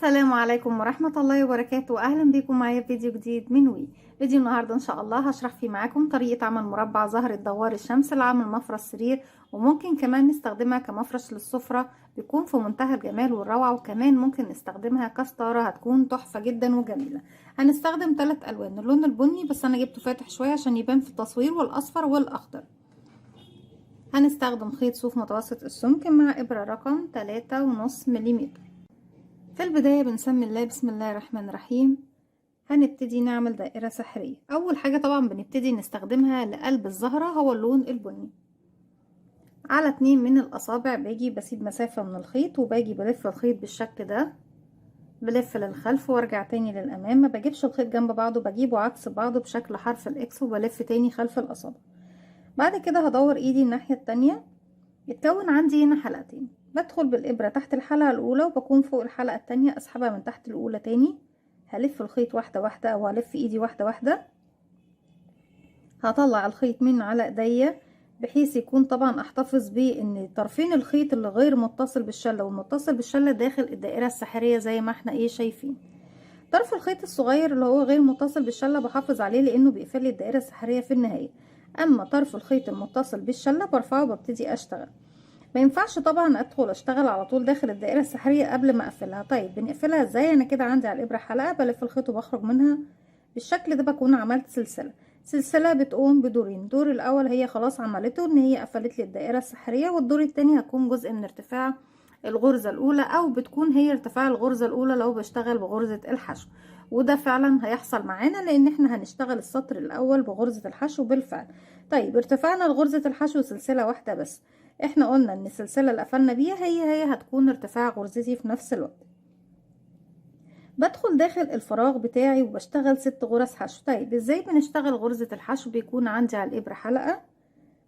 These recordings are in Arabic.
السلام عليكم ورحمة الله وبركاته. أهلا بكم معايا في فيديو جديد من فيديو النهاردة إن شاء الله هشرح فيه معاكم طريقة عمل مربع زهرة دوار الشمس لعمل مفرش سرير، وممكن كمان نستخدمها كمفرش للسفرة بيكون في منتهى الجمال والروعة، وكمان ممكن نستخدمها كستارة هتكون تحفة جدا وجميلة. هنستخدم 3 ألوان، اللون البني بس أنا جبته فاتح شوية عشان يبان في التصوير، والأصفر والأخضر. هنستخدم خيط صوف متوسط السمك مع إبرة رقم 3.5 ملم. في البداية بنسمي الله، بسم الله الرحمن الرحيم. هنبتدي نعمل دائرة سحرية. أول حاجة طبعا بنبتدي نستخدمها لقلب الزهرة هو اللون البني. على 2 من الأصابع باجي بسيب مسافة من الخيط، وباجي بلف الخيط بالشكل ده، بلف للخلف وارجع تاني للأمام. ما بجيبش الخيط جنب بعضه، بجيبه عكس بعضه بشكل حرف الإكس، وبلف تاني خلف الأصابع. بعد كده هدور إيدي الناحية التانية، يتكون عندي هنا حلقتين. بدخل بالإبرة تحت الحلقة الأولى وبكون فوق الحلقة التانية، أسحبها من تحت الأولى تاني. هلف الخيط واحدة واحدة، أو هلف إيدي واحدة واحدة. هطلع الخيط من على إيديا، بحيث يكون طبعا أحتفظ بيه إن طرفين الخيط اللي غير متصل بالشلة والمتصل بالشلة داخل الدائرة السحرية زي ما احنا شايفين. طرف الخيط الصغير اللي هو غير متصل بالشلة بحافظ عليه لأنه بيقفل لي الدائرة السحرية في النهاية. أما طرف الخيط المتصل بالشلة برفعه وببتدي أشتغل. ما ينفعش طبعا ادخل اشتغل على طول داخل الدائره السحريه قبل ما اقفلها. طيب بنقفلها ازاي؟ انا كده عندي على الابره حلقه، بلف الخيط وبخرج منها بالشكل ده، بكون عملت سلسله بتقوم بدورين. الدور الاول هي خلاص عملته ان هي قفلت لي الدائره السحريه، والدور التاني هتكون جزء من ارتفاع الغرزه الاولى، او بتكون هي ارتفاع الغرزه الاولى لو بشتغل بغرزه الحشو. وده فعلا هيحصل معانا لان احنا هنشتغل السطر الاول بغرزه الحشو بالفعل. طيب ارتفعنا لغرزه الحشو سلسله واحده بس. احنا قلنا ان السلسلة اللي قفلنا بيها هي هتكون ارتفاع غرزتي في نفس الوقت. بدخل داخل الفراغ بتاعي وبشتغل 6 غرز حشو. طيب ازاي بنشتغل غرزة الحشو؟ بيكون عندي على الابرة حلقة،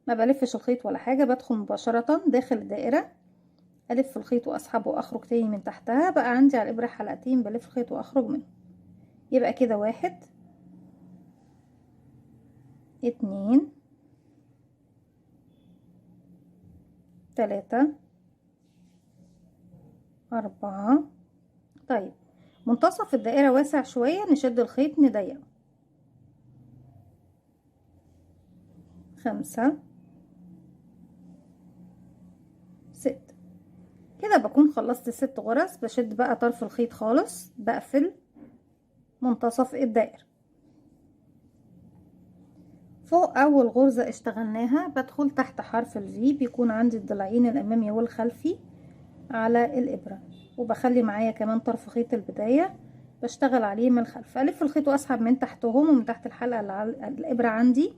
ما بلفش الخيط ولا حاجة، بدخل مباشرة داخل الدائرة، الف الخيط واسحبه واخرج تاني من تحتها. بقى عندي على الابرة حلقتين، بلف الخيط واخرج منه. يبقى كده 1 2 3 4. طيب منتصف الدائرة واسع شوية، نشد الخيط نضيقه. 5 6. كده بكون خلصت ال6 غرز. بشد بقى طرف الخيط خالص، بقفل منتصف الدائرة. فوق اول غرزة اشتغلناها بدخل تحت حرف الفي، بيكون عندي الضلعين الامامي والخلفي على الابرة، وبخلي معايا كمان طرف خيط البداية بشتغل عليه من الخلف. الف الخيط واسحب من تحتهم ومن تحت الحلقة اللي على الابرة عندي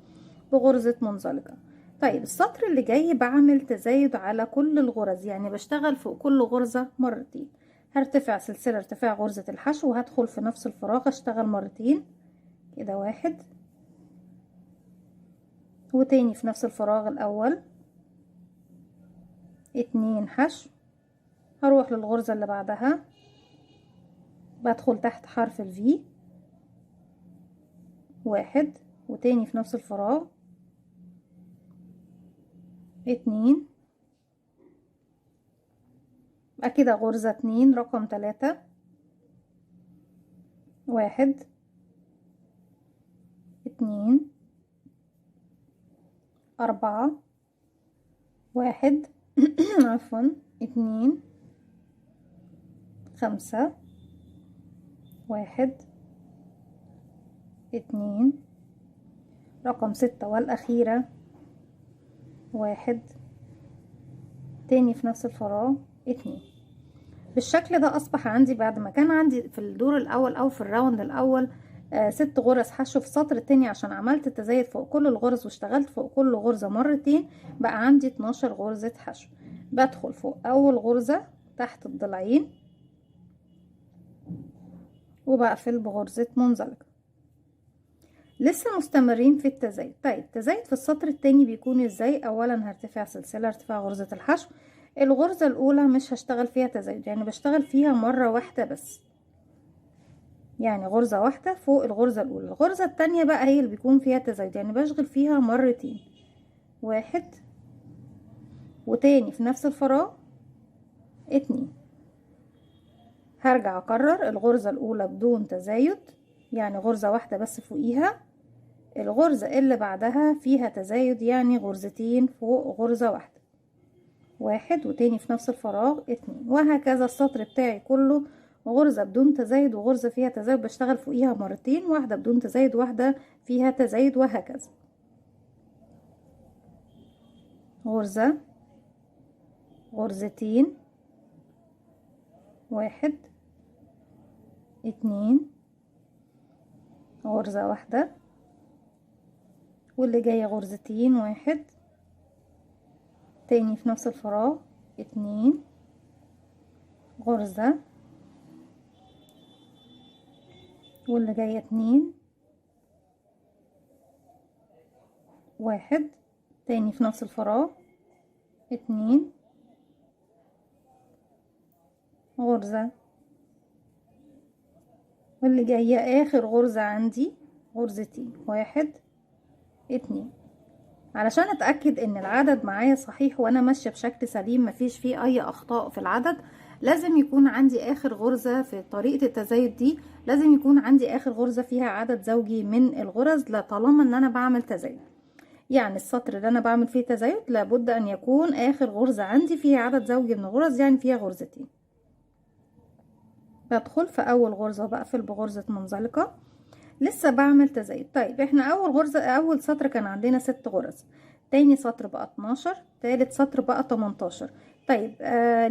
بغرزة منزلقة. طيب السطر اللي جاي بعمل تزايد على كل الغرز، يعني بشتغل فوق كل غرزة مرتين. هرتفع سلسلة ارتفاع غرزة الحشو، وهدخل في نفس الفراغ اشتغل مرتين كده، 1 وتاني في نفس الفراغ الاول 2 حشو. هروح للغرزة اللي بعدها، بدخل تحت حرف الفي 1 وتاني في نفس الفراغ 2. بقى كده غرزة 2 رقم 3 1 2 4 1 عفوا 2 5 1 2 رقم 6 والأخيرة 1 تاني في نفس الفراغ 2. بالشكل ده أصبح عندي بعد ما كان عندي في الدور الأول أو في الراوند الأول 6 غرز حشو، في السطر التاني عشان عملت التزايد فوق كل الغرز واشتغلت فوق كل غرزة مرتين بقى عندي 12 غرزة حشو. بدخل فوق أول غرزة تحت الضلعين وبقفل بغرزة منزلقة. لسه مستمرين في التزايد. طيب التزايد في السطر التاني بيكون ازاي؟ اولا هرتفع سلسلة ارتفاع غرزة الحشو. الغرزة الاولى مش هشتغل فيها تزايد، يعني بشتغل فيها مرة واحدة بس، يعني غرزة واحدة فوق الغرزة الاولى. الغرزة التانية بقى هي اللي بيكون فيها تزايد، يعني بشغل فيها مرتين، 1 وتاني في نفس الفراغ 2. هرجع اكرر الغرزة الاولى بدون تزايد، يعني غرزة واحدة بس فوقيها. الغرزة اللي بعدها فيها تزايد، يعني غرزتين فوق غرزة واحدة، واحد وتاني في نفس الفراغ اتنين، وهكذا السطر بتاعي كله غرزة بدون تزايد وغرزة فيها تزايد بشتغل فوقيها مرتين، واحدة بدون تزايد واحدة فيها تزايد، وهكذا. غرزة، غرزتين، واحد اتنين، غرزة واحدة، واللي جاية غرزتين، واحد تاني في نفس الفراغ اتنين، غرزة، واللي جاية اتنين، واحد تاني في نفس الفراغ اتنين، غرزة، واللي جاية اخر غرزة عندي غرزتين، واحد اتنين. علشان اتأكد ان العدد معايا صحيح وانا ماشية بشكل سليم مفيش فيه اي اخطاء في العدد، لازم يكون عندي اخر غرزة في طريقة التزايد دي، لازم يكون عندي اخر غرزة فيها عدد زوجي من الغرز، لا طالما ان انا بعمل تزايد. يعني السطر اللي انا بعمل فيه تزايد لابد ان يكون اخر غرزة عندي فيها عدد زوجي من الغرز، يعني فيها غرزتين. بدخل في اول غرزة وبقفل بغرزة منزلقة، لسه بعمل تزايد. طيب احنا اول غرزة، اول سطر كان عندنا 6 غرز، تاني سطر بقى 12، تالت سطر بقى 18. طيب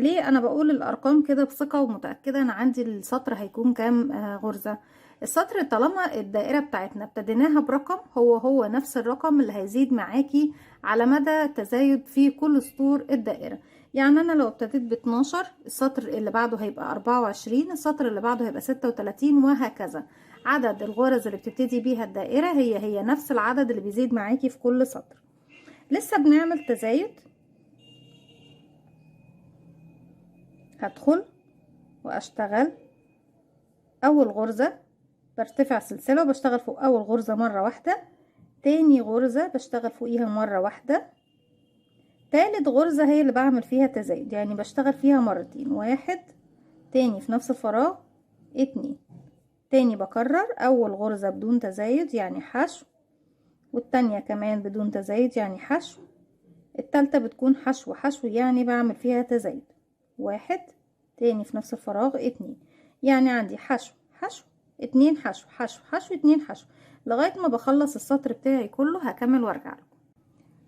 ليه انا بقول الارقام كده بثقة ومتأكدة انا عندي السطر هيكون كام غرزة؟ السطر طالما الدائرة بتاعتنا ابتديناها برقم، هو نفس الرقم اللي هيزيد معاكي على مدى تزايد في كل سطور الدائرة. يعني انا لو ابتديت ب 12، السطر اللي بعده هيبقى 24، السطر اللي بعده هيبقى 36، وهكذا. عدد الغرز اللي بتبتدي بيها الدائرة هي نفس العدد اللي بيزيد معاكي في كل سطر. لسه بنعمل تزايد. هدخل واشتغل اول غرزة، برتفع سلسلة وبشتغل فوق اول غرزة مرة واحدة، تاني غرزة بشتغل فوقيها مرة واحدة، تالت غرزة هي اللي بعمل فيها تزايد، يعني بشتغل فيها مرتين، واحد تاني في نفس الفراغ اتنين، تاني بكرر اول غرزة بدون تزايد يعني حشو، والتانية كمان بدون تزايد يعني حشو، التالتة بتكون حشو حشو يعني بعمل فيها تزايد، واحد تاني في نفس الفراغ اتنين، يعني عندي حشو حشو اتنين، حشو حشو حشو اتنين، حشو، لغاية ما بخلص السطر بتاعي كله. هكمل وارجع لكم.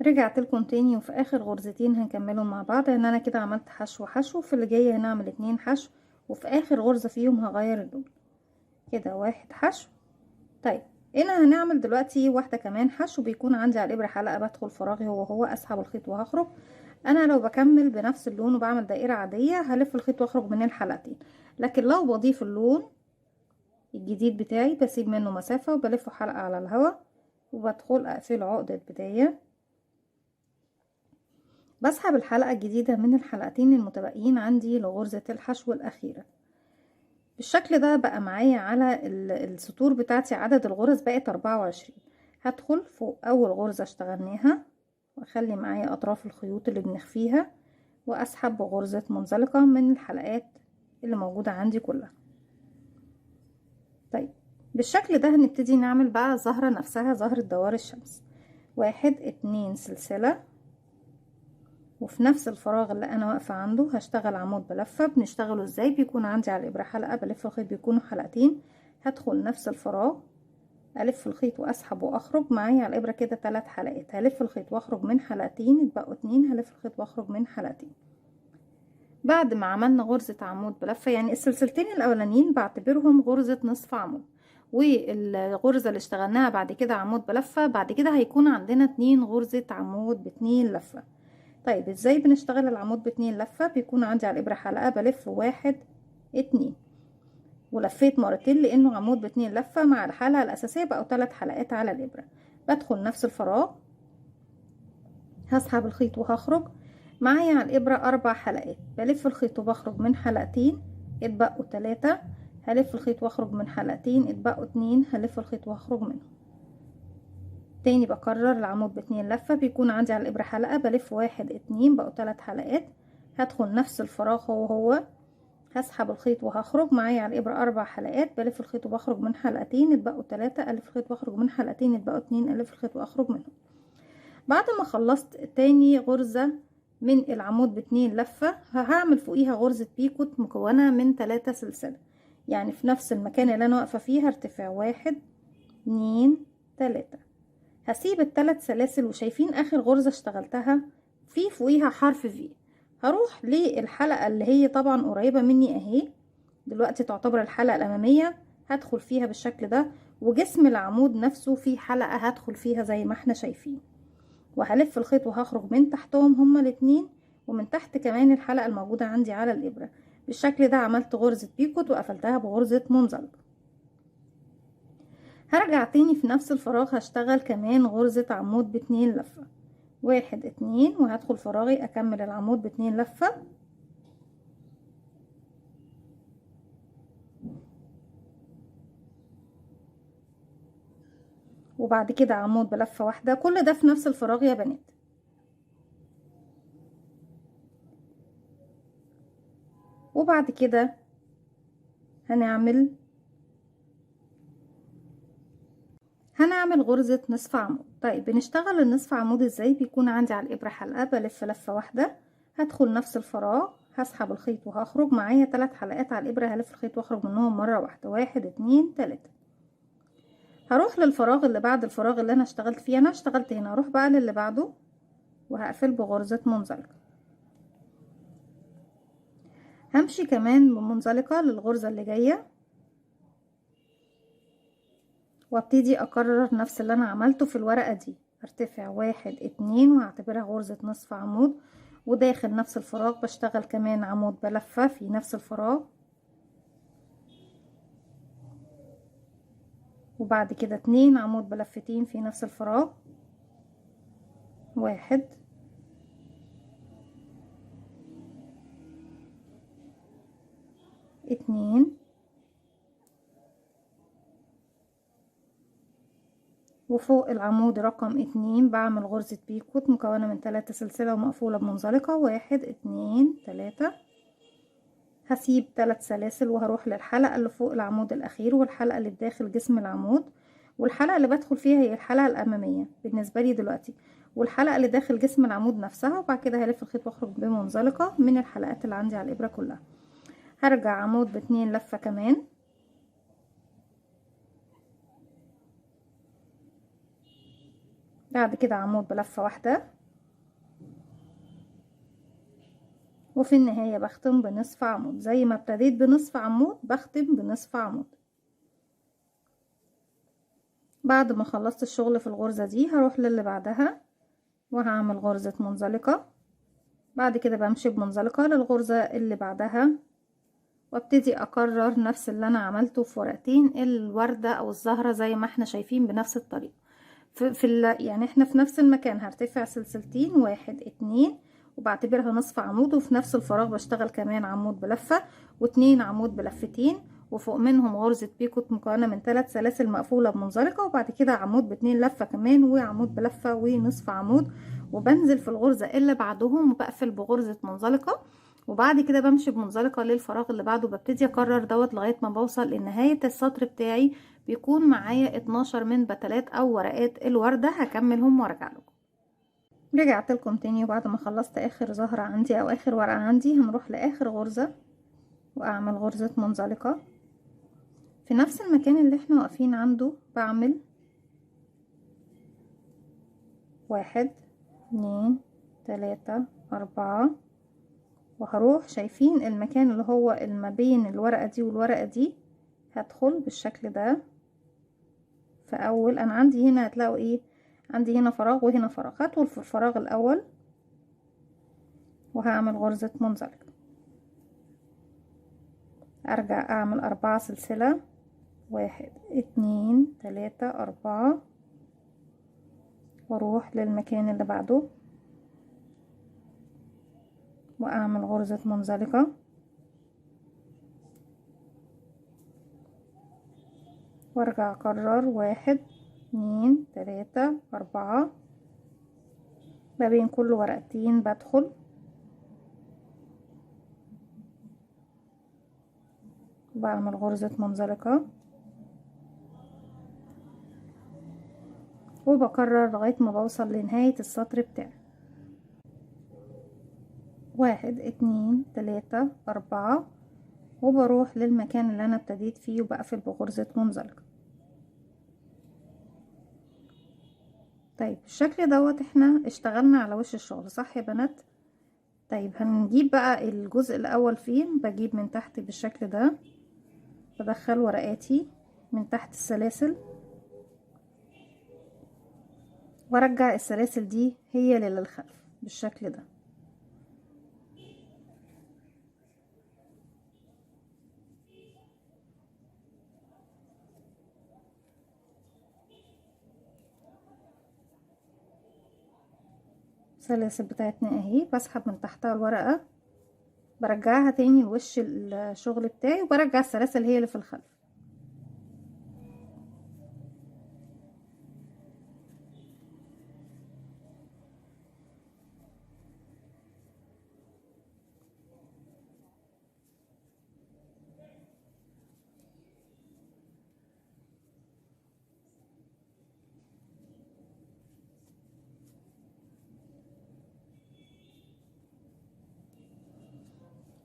رجعت لكم تاني، وفي اخر غرزتين هنكملهم مع بعض. ان انا كده عملت حشو حشو، في اللي جاي هنعمل 2 حشو، وفي اخر غرزة فيهم هغير اللون كده، واحد حشو. طيب هنا هنعمل دلوقتي واحدة كمان حشو، بيكون عندي على الابرة حلقة، بدخل فراغي هو اسحب الخيط وهخرج. انا لو بكمل بنفس اللون وبعمل دائرة عادية هلف الخيط واخرج من الحلقتين، لكن لو بضيف اللون الجديد بتاعي بسيب منه مسافة وبلفه حلقة على الهواء، وبدخل اقفل عقدة بداية، بسحب الحلقة الجديدة من الحلقتين المتبقيين عندي لغرزة الحشو الأخيرة. بالشكل ده بقى معايا على السطور بتاعتي عدد الغرز بقت 24. هدخل فوق أول غرزة اشتغلناها وأخلي معايا أطراف الخيوط اللي بنخفيها، وأسحب بغرزة منزلقة من الحلقات اللي موجودة عندي كلها. طيب بالشكل ده هنبتدي نعمل بقى الزهرة نفسها، زهرة دوار الشمس. واحد اتنين سلسلة، وفي نفس الفراغ اللي انا واقفه عنده هشتغل عمود بلفه. بنشتغله ازاي؟ بيكون عندي على الابره حلقه، بلف الخيط بيكونوا حلقتين، هدخل نفس الفراغ الف الخيط واسحب واخرج، معايا على الابره كده 3 حلقات، هلف الخيط واخرج من حلقتين، يتبقوا 2، هلف الخيط واخرج من حلقتين. بعد ما عملنا غرزه عمود بلفه، يعني السلسلتين الاولانيين بعتبرهم غرزه نصف عمود، والغرزه اللي اشتغلناها بعد كده عمود بلفه، بعد كده هيكون عندنا 2 غرزه عمود ب2 لفه. طيب ازاي بنشتغل العمود ب2 لفة؟ بيكون عندي على الابرة حلقة، بلف واحد اتنين، ولفيت مرتين لانه عمود ب2 لفة، مع الحلقة الاساسية بقوا 3 حلقات على الابرة. بدخل نفس الفراغ، هسحب الخيط وهخرج، معايا على الابرة 4 حلقات، بلف الخيط وبخرج من حلقتين، اتبقوا 3، هلف الخيط واخرج من حلقتين، اتبقوا 2، هلف الخيط واخرج منهم. تاني بكرر العمود ب2 لفة، بيكون عندي على الابرة حلقة، بلف واحد اتنين، بقوا 3 حلقات، هدخل نفس الفراغ هو هسحب الخيط وهخرج معايا على الابره 4 حلقات، بلف الخيط وبخرج من حلقتين اتبقوا 3، الف الخيط واخرج من حلقتين اتبقوا 2، الف الخيط واخرج منهم. بعد ما خلصت تاني غرزه من العمود ب2 لفه، هعمل فوقيها غرزه بيكوت مكونه من 3 سلسله، يعني في نفس المكان اللي انا واقفه فيه هرتفع 1 2 3. هسيب ال3 سلاسل، وشايفين اخر غرزه اشتغلتها في فوقيها حرف في، هروح للحلقه اللي هي طبعا قريبه مني اهي، دلوقتي تعتبر الحلقه الاماميه، هدخل فيها بالشكل ده، وجسم العمود نفسه في حلقه هدخل فيها زي ما احنا شايفين، وهلف الخيط وهخرج من تحتهم هما الاتنين، ومن تحت كمان الحلقه الموجوده عندي على الابره. بالشكل ده عملت غرزه بيكوت وقفلتها بغرزه منزلق. هرجع تاني في نفس الفراغ، هشتغل كمان غرزة عمود ب2 لفة، 1 2، وهدخل فراغي اكمل العمود ب2 لفة، وبعد كده عمود بلفة واحدة، كل ده في نفس الفراغ يا بنات. وبعد كده هنعمل غرزة نصف عمود. طيب بنشتغل النصف عمود ازاي؟ بيكون عندي على الابرة حلقة، بلف لفة واحدة، هدخل نفس الفراغ، هسحب الخيط وهخرج معايا 3 حلقات على الابرة، هلف الخيط واخرج منهم مرة واحدة، 1 2 3. هروح للفراغ اللي بعد الفراغ اللي انا اشتغلت فيه، انا اشتغلت هنا، اروح بقى للي بعده وهقفل بغرزة منزلقة. همشي كمان بمنزلقة للغرزة اللي جاية، وابتدي اكرر نفس اللي انا عملته في الورقة دي، ارتفع 1 2، وهعتبرها غرزة نصف عمود، وداخل نفس الفراغ بشتغل كمان عمود بلفة في نفس الفراغ، وبعد كده 2 عمود بلفتين في نفس الفراغ، 1 2، وفوق العمود رقم 2 بعمل غرزة بيكوت مكونة من 3 سلسلة ومقفولة بمنزلقة، 1 2 3. هسيب 3 سلاسل وهروح للحلقة اللي فوق العمود الأخير، والحلقة اللي بداخل جسم العمود، والحلقة اللي بدخل فيها هي الحلقة الأمامية بالنسبة لي دلوقتي، والحلقة اللي داخل جسم العمود نفسها، وبعد كده هلف الخيط واخرج بمنزلقة من الحلقات اللي عندي على الإبرة كلها. هرجع عمود ب2 لفة كمان، بعد كده عمود بلفة واحدة، وفي النهاية بختم بنصف عمود، زي ما ابتديت بنصف عمود بختم بنصف عمود. بعد ما خلصت الشغل في الغرزة دي هروح للي بعدها وهعمل غرزة منزلقة، بعد كده بمشي بمنزلقة للغرزة اللي بعدها، وابتدي اكرر نفس اللي انا عملته في ورقتين الوردة او الزهرة زي ما احنا شايفين بنفس الطريقة. يعني احنا في نفس المكان هرتفع سلسلتين، 1 2، وبعتبرها نصف عمود، وفي نفس الفراغ بشتغل كمان عمود بلفة و2 عمود بلفتين، وفوق منهم غرزة بيكوت مكونة من 3 سلاسل مقفولة بمنزلقة، وبعد كده عمود ب2 لفة كمان، وعمود بلفة ونصف عمود، وبنزل في الغرزة اللي بعدهم وبقفل بغرزة منزلقة، وبعد كده بمشي بمنزلقة للفراغ اللي بعده، ببتدي اكرر دوت لغاية ما بوصل لنهاية السطر بتاعي، بيكون معايا 12 من بتلات او ورقات الوردة. هكملهم وارجع لكم. رجعت لكم تاني، وبعد ما خلصت اخر زهرة عندي او اخر ورقة عندي، هنروح لاخر غرزة واعمل غرزة منزلقة في نفس المكان اللي احنا واقفين عنده، بعمل 1 2 3 4، وهروح شايفين المكان اللي هو ما بين الورقة دي والورقة دي، هدخل بالشكل ده في اول، انا عندي هنا هتلاقوا ايه، عندي هنا فراغ وهنا فراغ، هدخل في الفراغ الاول وهعمل غرزة منزلقة، ارجع اعمل 4 سلسلة، 1 2 3 4، واروح للمكان اللي بعده واعمل غرزة منزلقة، وارجع اكرر 1 2 3 4، ما بين كل ورقتين بدخل وبعمل غرزة منزلقة وبكرر لغاية ما بوصل لنهاية السطر بتاعي. 1 2 3 4 وبروح للمكان اللي انا ابتديت فيه وبقفل بغرزة منزلقة. طيب بالشكل دوت احنا اشتغلنا على وش الشغل، صح يا بنات؟ طيب هنجيب بقى الجزء الاول فيه. بجيب من تحت بالشكل ده، بدخل ورقاتي من تحت السلاسل وارجع السلاسل دي هي اللي للخلف بالشكل ده. السلاسل بتاعتنا اهي، بسحب من تحتها الورقة برجعها تاني لوش الشغل بتاعي وبرجع السلاسل هي اللي في الخلف.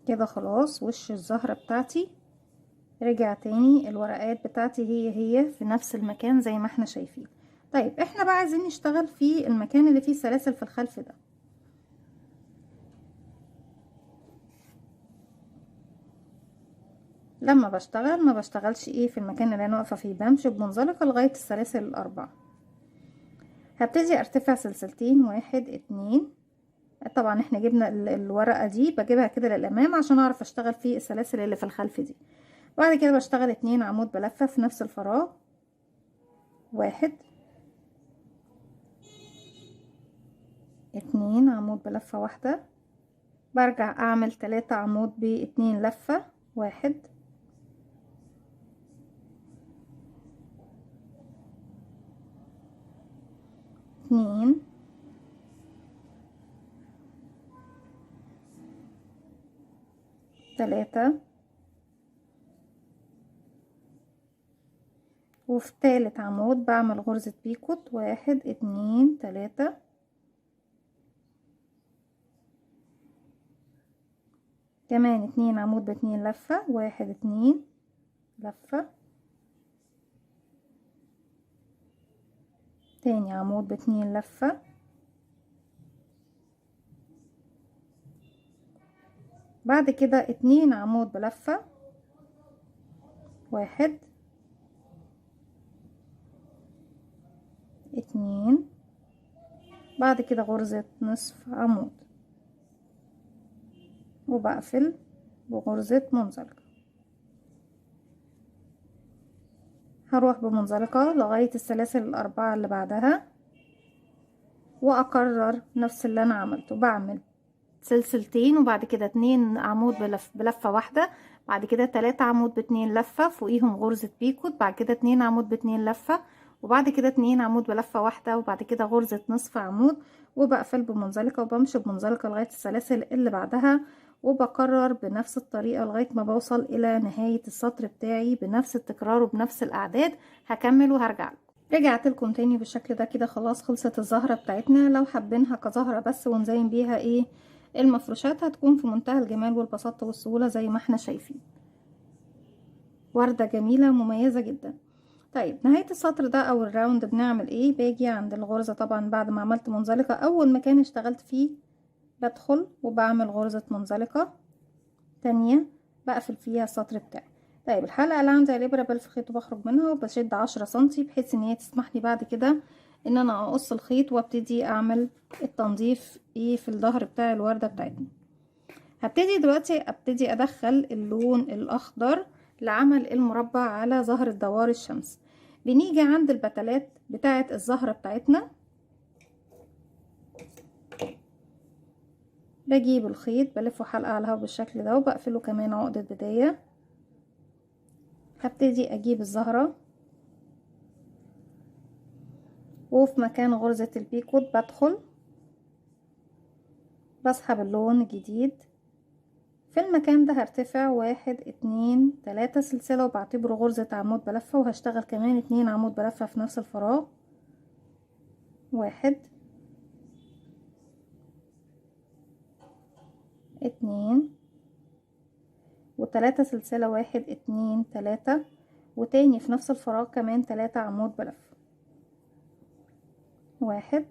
كده خلاص وش الزهرة بتاعتي رجع تاني، الورقات بتاعتي هي في نفس المكان زي ما احنا شايفين. طيب احنا بقى عايزين نشتغل في المكان اللي فيه سلاسل في الخلف ده. لما بشتغل ما بشتغلش ايه في المكان اللي انا واقفه فيه، بمشي بمنزلقه لغايه السلاسل الاربعه. هبتدي ارتفع سلسلتين، 1 2. طبعا احنا جبنا الورقه دي بجيبها كده للامام عشان اعرف اشتغل في السلاسل اللي في الخلف دي. بعد كده بشتغل 2 عمود بلفه في نفس الفراغ، 1 2 عمود بلفه واحده، برجع اعمل 3 عمود ب2 لفه، 1 2 3. وفي تالت عمود بعمل غرزة بيكوت، 1 2 3. كمان 2 عمود ب2 لفة، 1 2 لفة، تاني عمود ب2 لفة، بعد كده 2 عمود بلفة، 1 2، بعد كده غرزة نصف عمود وبقفل بغرزة منزلقة. هروح بمنزلقة لغاية السلاسل الأربعة اللي بعدها وأكرر نفس اللي أنا عملته، بعمل سلسلتين وبعد كده 2 عمود بلفة واحدة، بعد كده 3 عمود ب2 لفة فوقيهم غرزة بيكوت، بعد كده 2 عمود ب2 لفة، وبعد كده 2 عمود بلفة واحدة، وبعد كده غرزة نصف عمود وبقفل بمنزلقة وبمشي بمنزلقة لغاية السلاسل اللي بعدها، وبكرر بنفس الطريقة لغاية ما بوصل إلى نهاية السطر بتاعي بنفس التكرار وبنفس الأعداد. هكمل وهرجع لكم. رجعت لكم تاني بالشكل ده. كده خلاص خلصت الزهرة بتاعتنا. لو حابينها كزهرة بس ونزين بيها ايه المفروشات هتكون في منتهى الجمال والبساطة والسهولة زي ما احنا شايفين. وردة جميلة مميزة جدا. طيب نهاية السطر ده او الراوند بنعمل ايه؟ باجي عند الغرزة، طبعا بعد ما عملت منزلقة اول مكان اشتغلت فيه بدخل وبعمل غرزة منزلقة تانية بقفل فيها السطر بتاعي. طيب الحلقة اللي عندي الابرة بلف خيط وبخرج منها وبشد 10 سنتي بحيث ان هي تسمح لي بعد كده ان انا اقص الخيط وابتدي اعمل التنظيف ايه في الظهر بتاع الوردة بتاعتنا. هبتدي دلوقتي ادخل اللون الاخضر لعمل المربع على ظهر دوار الشمس. بنيجي عند البتلات بتاعه الزهرة بتاعتنا، بجيب الخيط بلفه حلقة على الهوا بالشكل ده وبقفله كمان عقدة بداية. هبتدي اجيب الزهرة وفي مكان غرزة البيكوت بدخل بسحب اللون الجديد في المكان ده هرتفع 1 2 3 سلسلة، وبعتبره غرزة عمود بلفة، وهشتغل كمان 2 عمود بلفة في نفس الفراغ. 1 2 و3 سلسلة، 1 2 3، وتاني في نفس الفراغ كمان 3 عمود بلفة. 1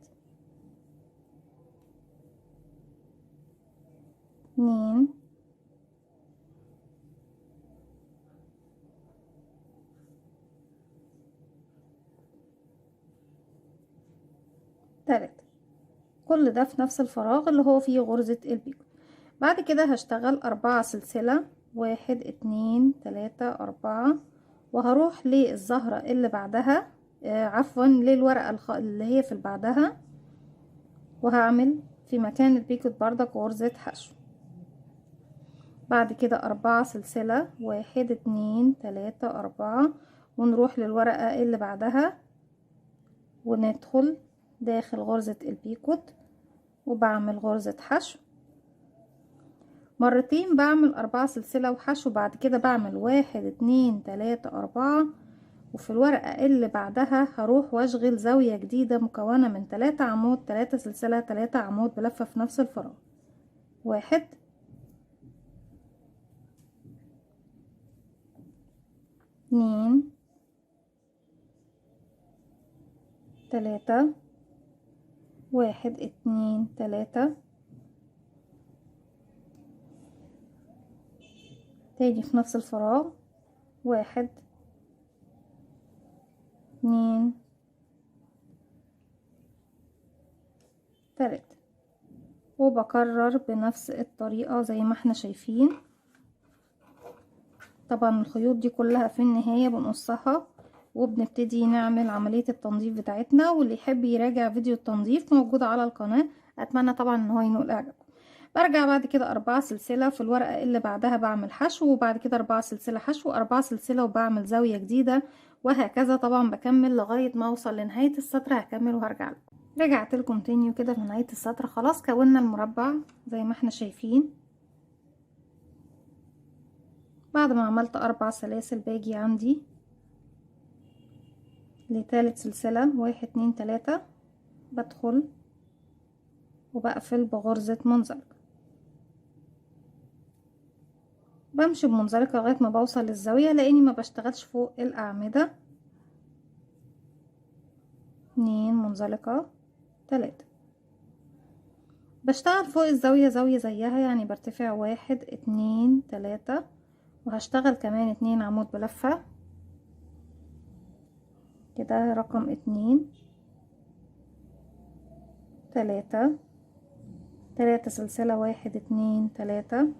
2 3. كل ده في نفس الفراغ اللي هو فيه غرزة البيكو. بعد كده هشتغل 4 سلسلة، 1 2 3 4، وهروح للزهرة اللي بعدها، عفوا للورقة اللي هي في بعدها، وهعمل في مكان البيكوت بردك غرزة حشو. بعد كده 4 سلسلة، 1 2 3 4، ونروح للورقة اللي بعدها وندخل داخل غرزة البيكوت، وبعمل غرزة حشو مرتين، بعمل 4 سلسلة وحشو. بعد كده بعمل 1 2 3 4، وفي الورقة اللي بعدها هروح واشغل زاوية جديدة مكونة من 3 عمود، 3 سلسلة، 3 عمود بلفة في نفس الفراغ. 1 2 3 1 2 3، تاني في نفس الفراغ 1 2 3، وبكرر بنفس الطريقة زي ما احنا شايفين. طبعا الخيوط دي كلها في النهاية بنقصها وبنبتدي نعمل عملية التنظيف بتاعتنا، واللي يحب يراجع فيديو التنظيف موجود على القناة. اتمنى طبعا ان هو ينول اعجابكم. برجع بعد كده 4 سلسلة في الورقة اللي بعدها بعمل حشو، وبعد كده 4 سلسلة حشو، 4 سلسلة وبعمل زاوية جديدة، وهكذا طبعا بكمل لغاية ما اوصل لنهاية السطر. هكمل وهرجع لكم. رجعت لكم تاني وكده في نهاية السطر. خلاص كونا المربع زي ما احنا شايفين. بعد ما عملت 4 سلاسل باجي عندي لتالت سلسلة، 1 2 3، بدخل وبقفل بغرزة منزلقة، بمشي بمنزلقة لغاية ما بوصل للزاوية، لاني ما بشتغلش فوق الاعمدة. 2 منزلقة 3، بشتغل فوق الزاوية زاوية زيها، يعني برتفع 1 2 3، وهشتغل كمان 2 عمود بلفة كده. رقم 2 3 3 سلسلة، 1 2 3،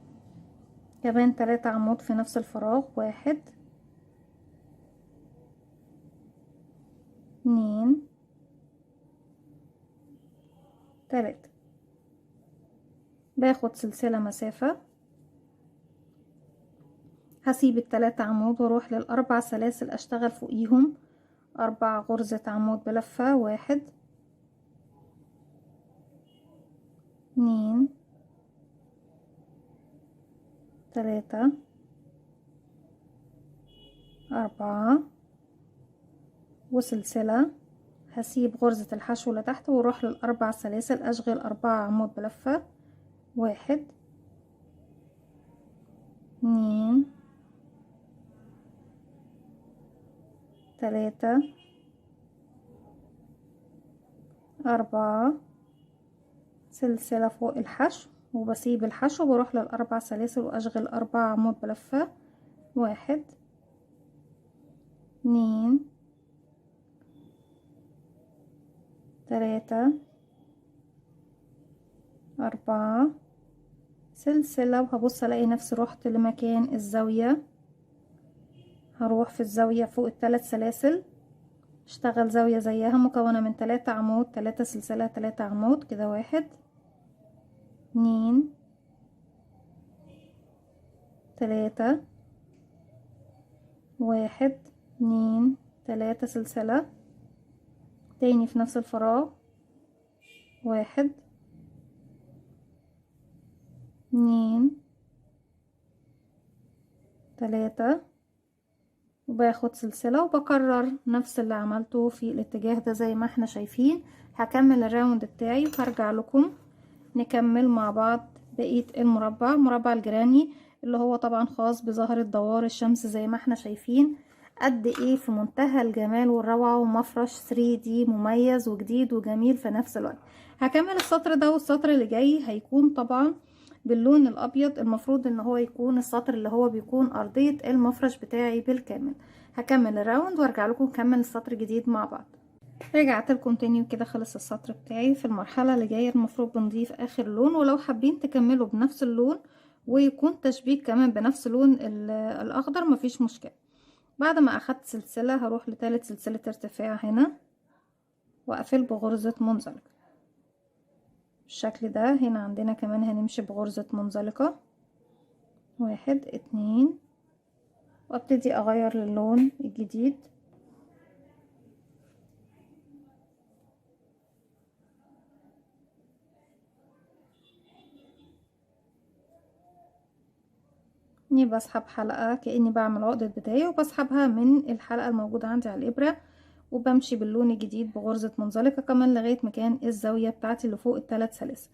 كمان 3 عمود في نفس الفراغ. 1 2 3، باخد سلسلة مسافة، هسيب ال3 عمود واروح لل4 سلاسل اشتغل فوقيهم 4 غرزة عمود بلفة. 1 2 3 4، وسلسلة، هسيب غرزة الحشو لتحت واروح لل4 سلاسل اشغل 4 عمود بلفة. 1 2 3 4، سلسلة فوق الحشو، وبسيب الحشو بروح لل4 سلاسل واشغل 4 عمود بلفة. 1 2 3 4، سلسلة، وهبص الاقي نفسي روحت لمكان الزاوية. هروح في الزاوية فوق ال3 سلاسل، اشتغل زاوية زيها مكونة من 3 عمود، 3 سلسلة، 3 عمود كده. 1 2 3 1 2 3 سلسلة، تاني في نفس الفراغ. 1 2 3 وباخد سلسلة وبكرر نفس اللي عملته في الاتجاه ده زي ما احنا شايفين. هكمل الراوند بتاعي وهرجع لكم نكمل مع بعض بقية المربع، مربع الجراني اللي هو طبعا خاص بظاهرة دوار الشمس زي ما احنا شايفين قد ايه في منتهى الجمال والروعة، ومفرش 3D مميز وجديد وجميل في نفس الوقت. هكمل السطر ده، والسطر اللي جاي هيكون طبعا باللون الابيض. المفروض ان هو يكون السطر اللي هو بيكون ارضية المفرش بتاعي بالكامل. هكمل الراوند وارجع لكم نكمل السطر الجديد مع بعض. رجعت لكم تاني وكده خلص السطر بتاعي. في المرحلة اللي جاية المفروض بنضيف اخر لون، ولو حابين تكملوا بنفس اللون ويكون تشبيك كمان بنفس لون الاخضر مفيش مشكلة. بعد ما اخدت سلسلة هروح لتالت سلسلة ارتفاع هنا واقفل بغرزة منزلقة بالشكل ده. هنا عندنا كمان هنمشي بغرزة منزلقة 1 2 وابتدي اغير للون الجديد. اني بسحب حلقة كأني بعمل عقدة بداية، وبسحبها من الحلقة الموجودة عندي على الابرة، وبمشي باللون الجديد بغرزة منزلقة كمان لغاية مكان الزاوية بتاعتي اللي فوق الثلاث سلاسل.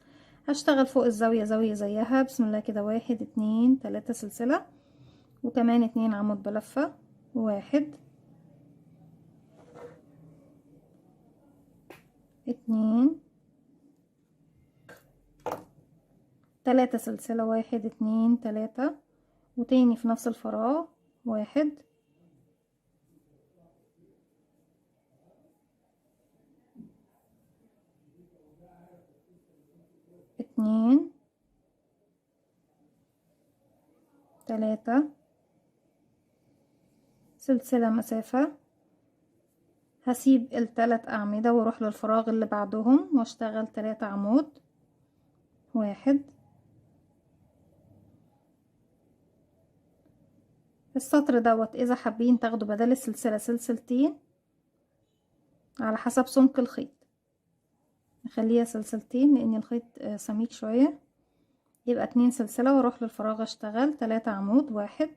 هشتغل فوق الزاوية زاوية زيها بسم الله كده 1 2 3 سلسلة، وكمان 2 عمود بلفة 1 2 3 سلسلة 1 2 3 وتاني في نفس الفراغ 1 2 3 سلسلة مسافة. هسيب الثلاث أعمدة واروح للفراغ اللي بعدهم واشتغل 3 عمود 1. السطر دوت اذا حابين تاخدوا بدل السلسلة سلسلتين على حسب سمك الخيط، نخليها سلسلتين لان الخيط سميك شوية، يبقى 2 سلسلة واروح للفراغ اشتغل 3 عمود 1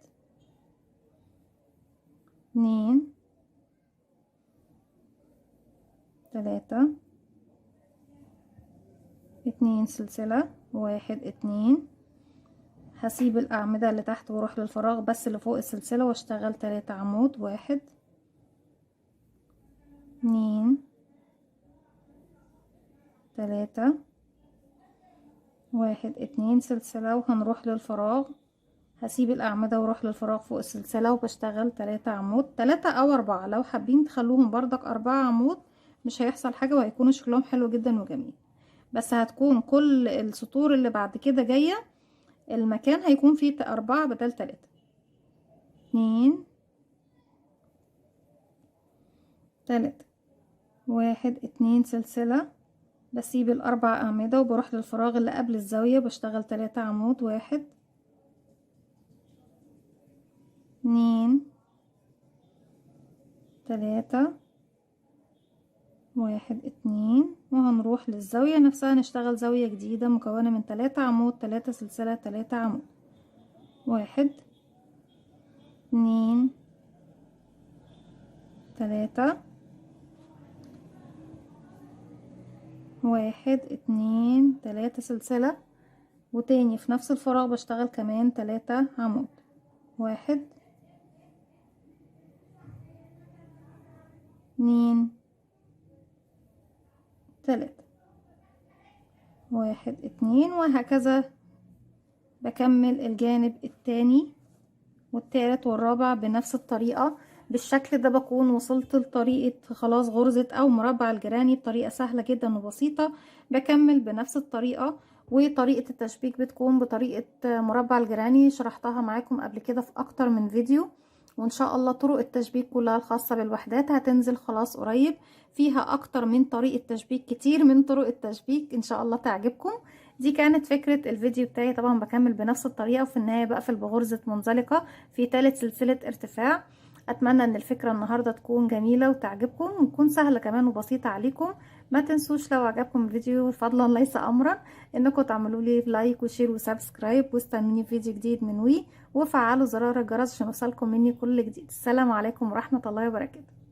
2 3 2 سلسلة 1 2. هسيب الأعمدة اللي تحت واروح للفراغ بس اللي فوق السلسلة واشتغل 3 عمود 1 2 3 1 2 سلسلة، وهنروح للفراغ. هسيب الأعمدة واروح للفراغ فوق السلسلة وبشتغل 3 عمود 3 أو 4، لو حابين تخلوهم بردك 4 عمود مش هيحصل حاجة وهيكونوا شكلهم حلو جدا وجميل. بس هتكون كل السطور اللي بعد كده جاية المكان هيكون فيه 4 بدل 3 2 3 1 2 سلسلة. بسيب الأربع أعمدة وبروح للفراغ اللي قبل الزاوية بشتغل 3 عمود 1 2 3 1 2 وهنروح للزاوية نفسها نشتغل زاوية جديدة مكونة من 3 عمود 3 سلسلة 3 عمود 1 2 3 1 2 3 سلسلة، وتاني في نفس الفراغ بشتغل كمان 3 عمود 1 2 3 1 2 وهكذا بكمل الجانب التاني والتالت والرابع بنفس الطريقة. بالشكل ده بكون وصلت لطريقة خلاص غرزة او مربع الجراني بطريقة سهلة جدا وبسيطة. بكمل بنفس الطريقة، وطريقة التشبيك بتكون بطريقة مربع الجراني شرحتها معاكم قبل كده في اكتر من فيديو، وان شاء الله طرق التشبيك كلها الخاصة بالوحدات هتنزل خلاص قريب، فيها اكتر من طريقة تشبيك، كتير من طرق التشبيك ان شاء الله تعجبكم. دي كانت فكرة الفيديو بتاعي. طبعا بكمل بنفس الطريقة وفي النهاية بقفل بغرزة منزلقة في 3 سلسلة ارتفاع. اتمنى ان الفكرة النهاردة تكون جميلة وتعجبكم وتكون سهلة كمان وبسيطة عليكم. ما تنسوش لو عجبكم الفيديو فضلا ليس امرا انكم تعملوا لي لايك وشير وسبسكرايب، واستنوني في فيديو جديد من وفعلوا زرار الجرس عشان يوصلكم مني كل جديد. السلام عليكم ورحمة الله وبركاته.